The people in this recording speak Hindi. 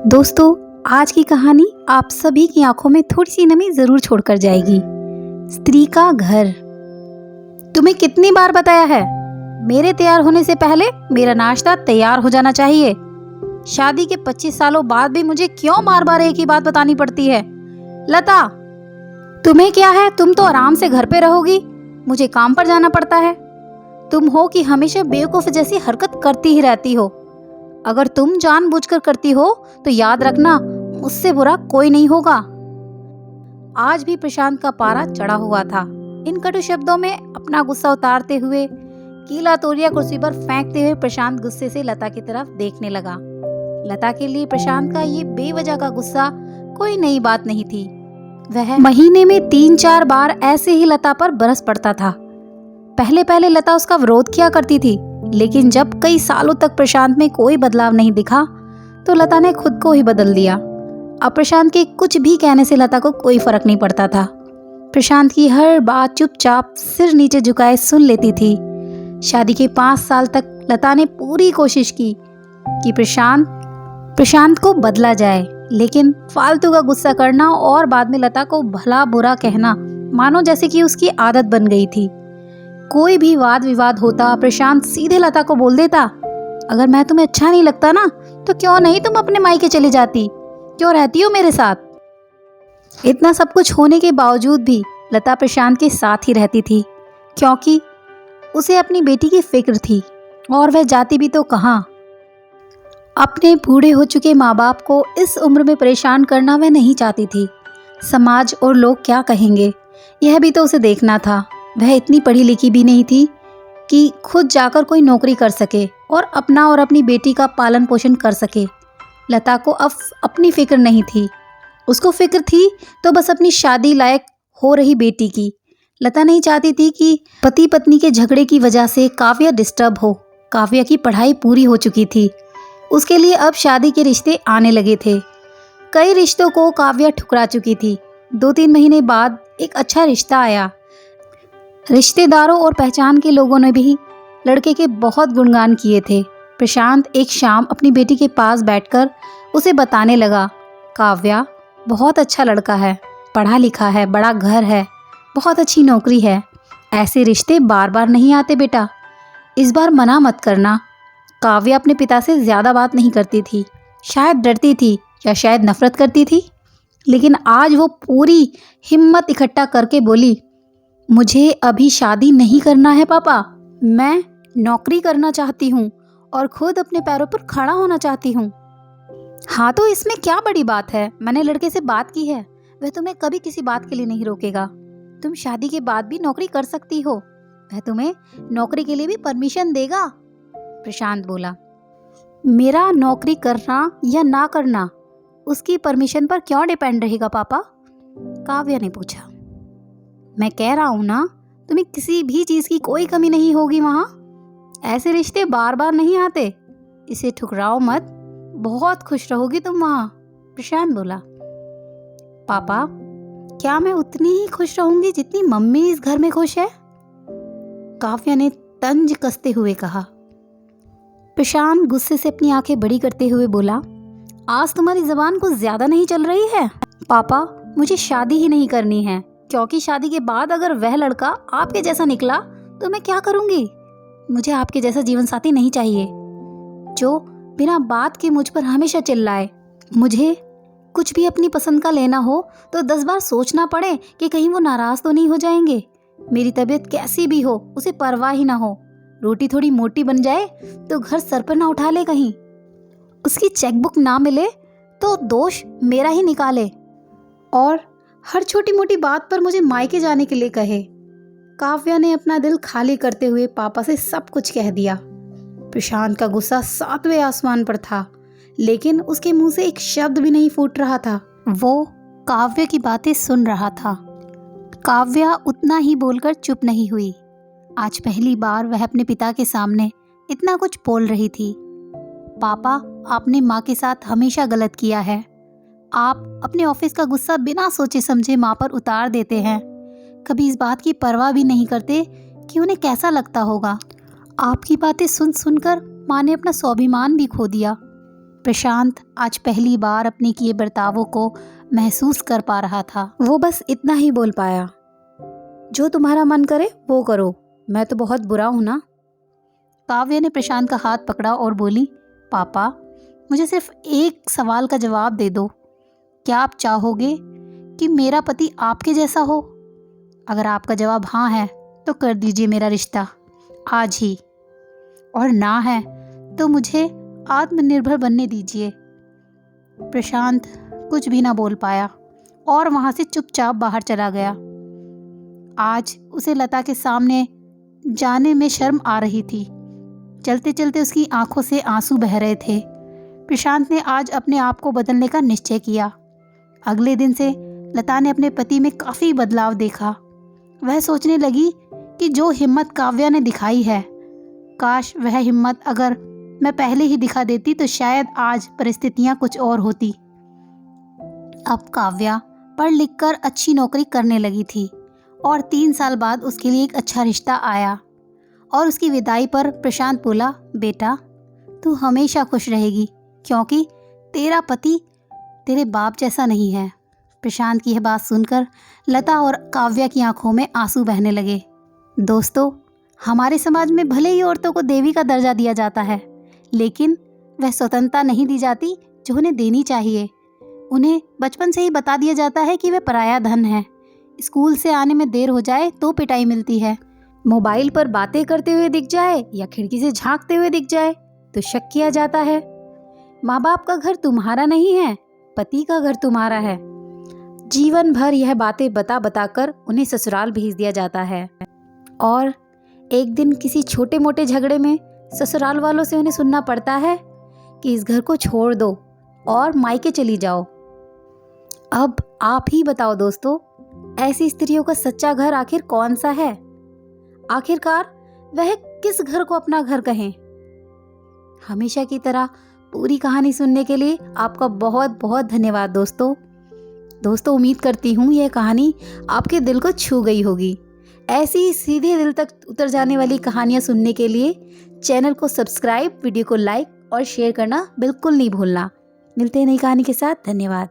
दोस्तों, आज की कहानी आप सभी की आंखों में थोड़ी सी नमी जरूर छोड़कर जाएगी। स्त्री का घर। तुम्हें कितनी बार बताया है, मेरे तैयार होने से पहले मेरा नाश्ता तैयार हो जाना चाहिए। शादी के 25 सालों बाद भी मुझे क्यों बार बार एक ही बात बतानी पड़ती है? लता, तुम्हें क्या है, तुम तो आराम से घर पे रहोगी, मुझे काम पर जाना पड़ता है। तुम हो कि हमेशा बेवकूफ जैसी हरकत करती ही रहती हो। अगर तुम जानबूझकर करती हो तो याद रखना, मुझसे बुरा कोई नहीं होगा। आज भी प्रशांत का पारा चढ़ा हुआ था। इन कटु शब्दों में अपना गुस्सा उतारते हुए, कीला तोलिया कुर्सी पर फेंकते हुए प्रशांत गुस्से से लता की तरफ देखने लगा। लता के लिए प्रशांत का ये बेवजह का गुस्सा कोई नई बात नहीं थी। वह महीने में 3-4 बार ऐसे ही लता पर बरस पड़ता था। पहले पहले लता उसका विरोध किया करती थी, लेकिन जब कई सालों तक प्रशांत में कोई बदलाव नहीं दिखा तो लता ने खुद को ही बदल दिया। अब प्रशांत के कुछ भी कहने से लता को कोई फर्क नहीं पड़ता था। प्रशांत की हर बात चुपचाप सिर नीचे झुकाए सुन लेती थी। शादी के 5 साल तक लता ने पूरी कोशिश की कि प्रशांत को बदला जाए, लेकिन फालतू का गुस्सा करना और बाद में लता को भला बुरा कहना मानो जैसे कि उसकी आदत बन गई थी। कोई भी वाद विवाद होता, प्रशांत सीधे लता को बोल देता, अगर मैं तुम्हें अच्छा नहीं लगता ना तो क्यों नहीं तुम अपने मायके चली जाती, क्यों रहती हो मेरे साथ? इतना सब कुछ होने के बावजूद भी लता प्रशांत के साथ ही रहती थी, क्योंकि उसे अपनी बेटी की फिक्र थी। और वह जाती भी तो कहाँ। अपने बूढ़े हो चुके माँ बाप को इस उम्र में परेशान करना वह नहीं चाहती थी। समाज और लोग क्या कहेंगे, यह भी तो उसे देखना था। वह इतनी पढ़ी लिखी भी नहीं थी कि खुद जाकर कोई नौकरी कर सके और अपना और अपनी बेटी का पालन पोषण कर सके। लता को अब अपनी फिक्र नहीं थी, उसको फिक्र थी तो बस अपनी शादी लायक हो रही बेटी की। लता नहीं चाहती थी कि पति पत्नी के झगड़े की वजह से काव्या डिस्टर्ब हो। काव्या की पढ़ाई पूरी हो चुकी थी, उसके लिए अब शादी के रिश्ते आने लगे थे। कई रिश्तों को काव्या ठुकरा चुकी थी। 2-3 महीने बाद एक अच्छा रिश्ता आया। रिश्तेदारों और पहचान के लोगों ने भी लड़के के बहुत गुणगान किए थे। प्रशांत एक शाम अपनी बेटी के पास बैठकर उसे बताने लगा, काव्या बहुत अच्छा लड़का है, पढ़ा लिखा है, बड़ा घर है, बहुत अच्छी नौकरी है। ऐसे रिश्ते बार बार नहीं आते बेटा, इस बार मना मत करना। काव्या अपने पिता से ज़्यादा बात नहीं करती थी, शायद डरती थी या शायद नफरत करती थी, लेकिन आज वो पूरी हिम्मत इकट्ठा करके बोली, मुझे अभी शादी नहीं करना है पापा, मैं नौकरी करना चाहती हूँ और खुद अपने पैरों पर खड़ा होना चाहती हूँ। हाँ तो इसमें क्या बड़ी बात है, मैंने लड़के से बात की है, वह तुम्हें कभी किसी बात के लिए नहीं रोकेगा। तुम शादी के बाद भी नौकरी कर सकती हो, वह तुम्हें नौकरी के लिए भी परमिशन देगा। प्रशांत बोला, मेरा नौकरी करना या ना करना उसकी परमिशन पर क्यों डिपेंड रहेगा पापा? काव्या ने पूछा। मैं कह रहा हूँ ना, तुम्हें किसी भी चीज़ की कोई कमी नहीं होगी वहाँ। ऐसे रिश्ते बार बार नहीं आते, इसे ठुकराओ मत, बहुत खुश रहोगी तुम वहाँ। प्रशांत बोला, पापा क्या मैं उतनी ही खुश रहूंगी जितनी मम्मी इस घर में खुश है? काव्या ने तंज कसते हुए कहा। प्रशांत गुस्से से अपनी आंखें बड़ी करते हुए बोला, आज तुम्हारी जबान कुछ ज्यादा नहीं चल रही है? पापा मुझे शादी ही नहीं करनी है, क्योंकि शादी के बाद अगर वह लड़का आपके जैसा निकला तो मैं क्या करूंगी? मुझे आपके जैसा जीवन साथी नहीं चाहिए जो बिना बात के मुझ पर हमेशा चिल्लाए। मुझे कुछ भी अपनी पसंद का लेना हो तो 10 बार सोचना पड़े कि कहीं वो नाराज तो नहीं हो जाएंगे। मेरी तबीयत कैसी भी हो उसे परवाह ही ना हो। रोटी थोड़ी मोटी बन जाए तो घर सर पर ना उठा ले, कहीं उसकी चेकबुक ना मिले तो दोष मेरा ही निकाले, और हर छोटी मोटी बात पर मुझे मायके जाने के लिए कहे। काव्या ने अपना दिल खाली करते हुए पापा से सब कुछ कह दिया। प्रशांत का गुस्सा 7वें आसमान पर था, लेकिन उसके मुंह से एक शब्द भी नहीं फूट रहा था। वो काव्या की बातें सुन रहा था। काव्या उतना ही बोलकर चुप नहीं हुई। आज पहली बार वह अपने पिता के सामने इतना कुछ बोल रही थी। पापा, आपने माँ के साथ हमेशा गलत किया है। आप अपने ऑफिस का गुस्सा बिना सोचे समझे माँ पर उतार देते हैं, कभी इस बात की परवाह भी नहीं करते कि उन्हें कैसा लगता होगा। आपकी बातें सुन सुनकर माँ ने अपना स्वाभिमान भी खो दिया। प्रशांत आज पहली बार अपने किए बर्तावों को महसूस कर पा रहा था। वो बस इतना ही बोल पाया, जो तुम्हारा मन करे वो करो, मैं तो बहुत बुरा हूँ ना। काव्या ने प्रशांत का हाथ पकड़ा और बोली, पापा मुझे सिर्फ एक सवाल का जवाब दे दो, क्या आप चाहोगे कि मेरा पति आपके जैसा हो? अगर आपका जवाब हाँ है तो कर दीजिए मेरा रिश्ता आज ही, और ना है तो मुझे आत्मनिर्भर बनने दीजिए। प्रशांत कुछ भी ना बोल पाया और वहाँ से चुपचाप बाहर चला गया। आज उसे लता के सामने जाने में शर्म आ रही थी। चलते चलते उसकी आंखों से आंसू बह रहे थे। प्रशांत ने आज अपने आप को बदलने का निश्चय किया। अगले दिन से लता ने अपने पति में काफ़ी बदलाव देखा। वह सोचने लगी कि जो हिम्मत काव्या ने दिखाई है, काश वह हिम्मत अगर मैं पहले ही दिखा देती तो शायद आज परिस्थितियां कुछ और होती। अब काव्या पढ़ लिख कर अच्छी नौकरी करने लगी थी और 3 साल बाद उसके लिए एक अच्छा रिश्ता आया। और उसकी विदाई पर प्रशांत बोला, बेटा तू हमेशा खुश रहेगी क्योंकि तेरा पति तेरे बाप जैसा नहीं है। प्रशांत की यह बात सुनकर लता और काव्या की आंखों में आंसू बहने लगे। दोस्तों, हमारे समाज में भले ही औरतों को देवी का दर्जा दिया जाता है, लेकिन वह स्वतंत्रता नहीं दी जाती जो उन्हें देनी चाहिए। उन्हें बचपन से ही बता दिया जाता है कि वे पराया धन है। स्कूल से आने में देर हो जाए तो पिटाई मिलती है। मोबाइल पर बातें करते हुए दिख जाए या खिड़की से झांकते हुए दिख जाए तो शक किया जाता है। माँ बाप का घर तुम्हारा नहीं है, पति का घर तुम्हारा है। जीवन भर यह बातें बता बता कर उन्हें ससुराल भेज दिया जाता है और एक दिन किसी छोटे मोटे झगड़े में ससुराल वालों से उन्हें सुनना पड़ता है कि इस घर को छोड़ दो और मायके चली जाओ। अब आप ही बताओ दोस्तों, ऐसी स्त्रियों का सच्चा घर आखिर कौन सा है? आखिरकार वह किस घर को अपना घर कहें? हमेशा की तरह पूरी कहानी सुनने के लिए आपका बहुत बहुत धन्यवाद दोस्तों, उम्मीद करती हूँ यह कहानी आपके दिल को छू गई होगी। ऐसी सीधे दिल तक उतर जाने वाली कहानियाँ सुनने के लिए चैनल को सब्सक्राइब, वीडियो को लाइक और शेयर करना बिल्कुल नहीं भूलना। मिलते हैं नई कहानी के साथ। धन्यवाद।